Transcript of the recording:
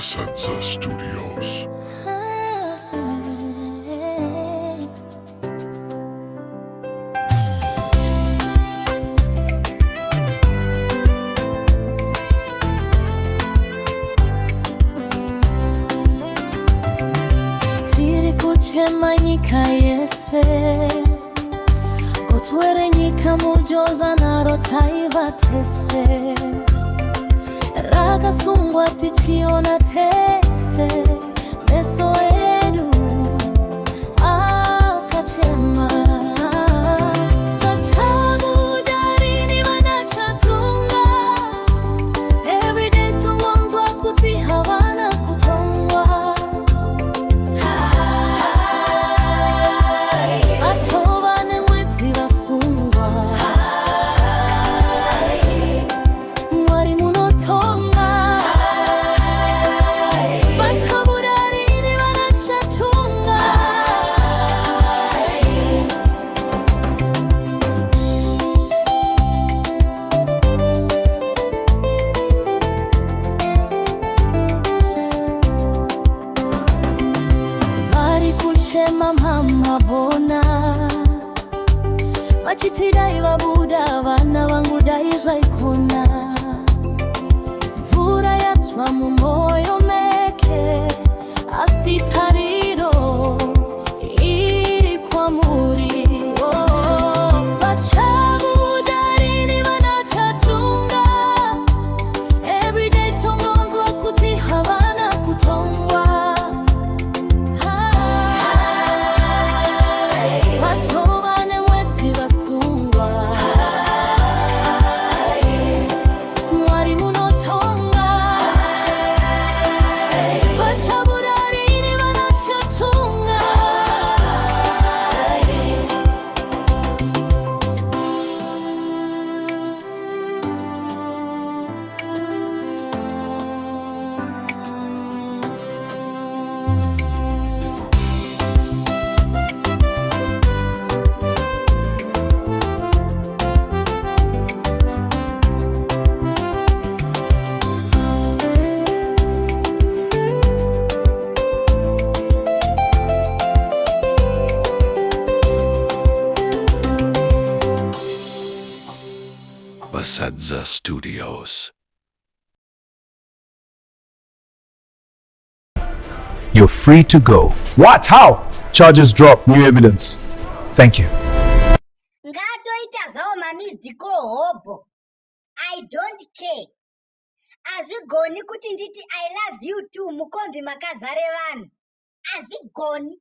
Vachabuda Studios. Tiri kuchema nyika yese Otwere nyika mujoza naro taiva tese Raga sungwa tichiona tese Meso edu akachema Vachabuda rini Vana Chatunga Everyday tumonzwa kutiha Vana kutongwa Atovane mwezi vasungwa Mwari munotonga Vachabuda rini Vana Chatunga Vari kuchema mama bona Vachitidai vabuda vana vangu daizva ikona Mvura yatsva mumoyo meke asi tariro iri kwamuri Vachabuda rini Vana Chatunga Everyday tongozwa kuti havana kutongwa Vatovane mwedzi vasungwa Mwari munotonga Vachabuda rini Vana Chatunga Vachabuda Studios. You're free to go. What? How? Charges drop. New evidence. Thank you. Ngatoita zvawo mamidziko hobo. I don't care. Azvigoni kuti nditi I love you too mukombi makazare vanhu. Azvigoni.